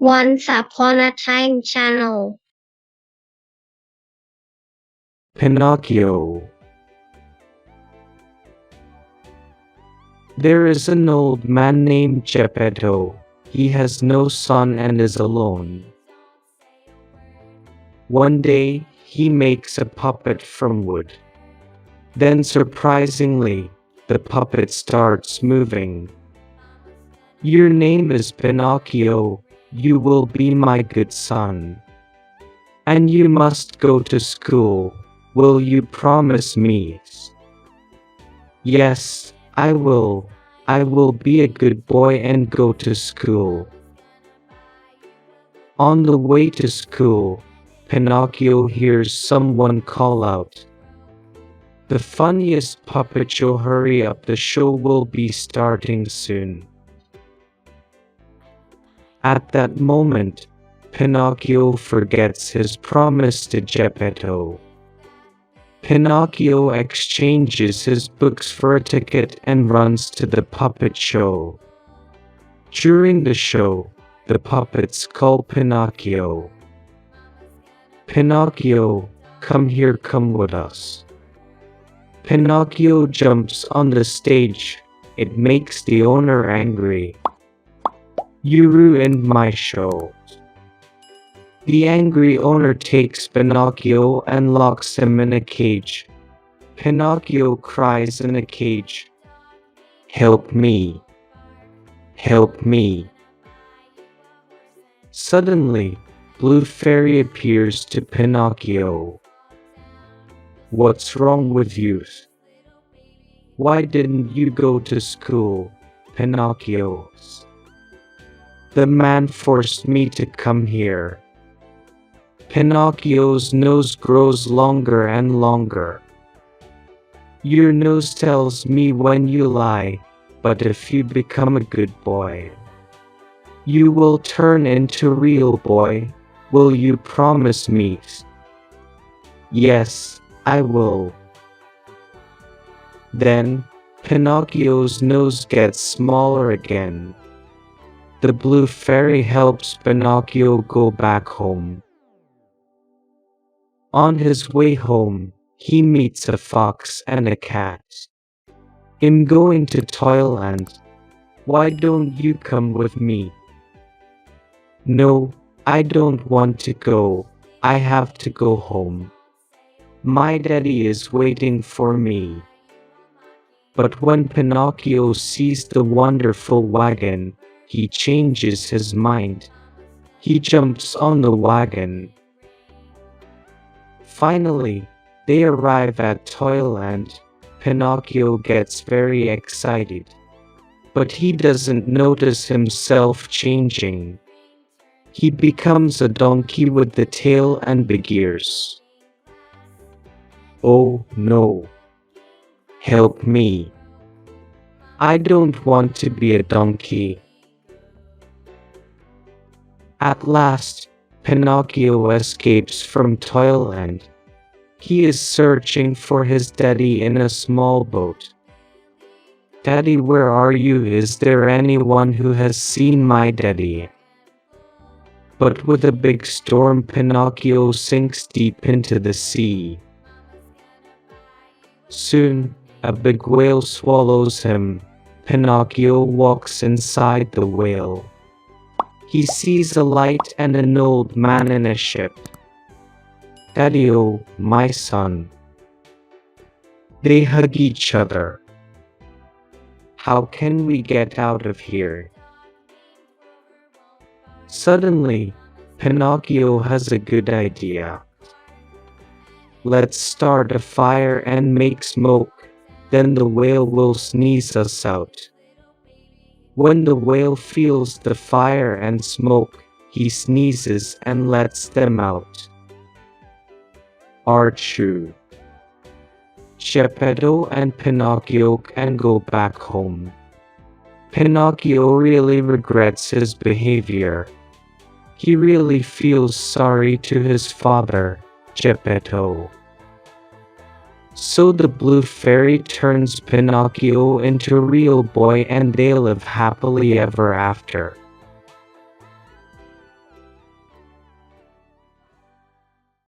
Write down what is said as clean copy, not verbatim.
Once upon a time channel. Pinocchio. There is an old man named Geppetto. He has no son and is alone. One day, he makes a puppet from wood. Then surprisingly, the puppet starts moving. Your name is Pinocchio. You will be my good son. And you must go to school. Will you promise me? Yes, I will. I will be a good boy and go to school. On the way to school, Pinocchio hears someone call out, "The funniest puppet show, hurry up, the show will be starting soon." At that moment, Pinocchio forgets his promise to Geppetto. Pinocchio exchanges his books for a ticket and runs to the puppet show. During the show, the puppets call Pinocchio. "Pinocchio, come here, come with us." Pinocchio jumps on the stage. It makes the owner angry. "You ruined my show." The angry owner takes Pinocchio and locks him in a cage. Pinocchio cries in a cage, "Help me! Help me!" Suddenly, Blue Fairy appears to Pinocchio. "What's wrong with you? Why didn't you go to school, Pinocchio?" "The man forced me to come here." Pinocchio's nose grows longer and longer. "Your nose tells me when you lie, but if you become a good boy, you will turn into a real boy. Will you promise me?" "Yes, I will." Then, Pinocchio's nose gets smaller again. The Blue Fairy helps Pinocchio go back home. On his way home, he meets a fox and a cat. "I'm going to Toyland. Why don't you come with me?" "No, I don't want to go. I have to go home. My daddy is waiting for me." But when Pinocchio sees the wonderful wagon, he changes his mind. He jumps on the wagon. Finally, they arrive at Toyland. Pinocchio gets very excited. But he doesn't notice himself changing. He becomes a donkey with the tail and big ears. "Oh no! Help me! I don't want to be a donkey." At last, Pinocchio escapes from Toyland. He is searching for his daddy in a small boat. "Daddy, where are you? Is there anyone who has seen my daddy?" But with a big storm, Pinocchio sinks deep into the sea. Soon, a big whale swallows him. Pinocchio walks inside the whale. He sees a light and an old man in a ship. "Daddy-o, my son." They hug each other. "How can we get out of here?" Suddenly, Pinocchio has a good idea. "Let's start a fire and make smoke, then the whale will sneeze us out." When the whale feels the fire and smoke, he sneezes and lets them out. Achoo! Geppetto and Pinocchio can go back home. Pinocchio really regrets his behavior. He really feels sorry to his father, Geppetto. So the Blue Fairy turns Pinocchio into a real boy and they live happily ever after.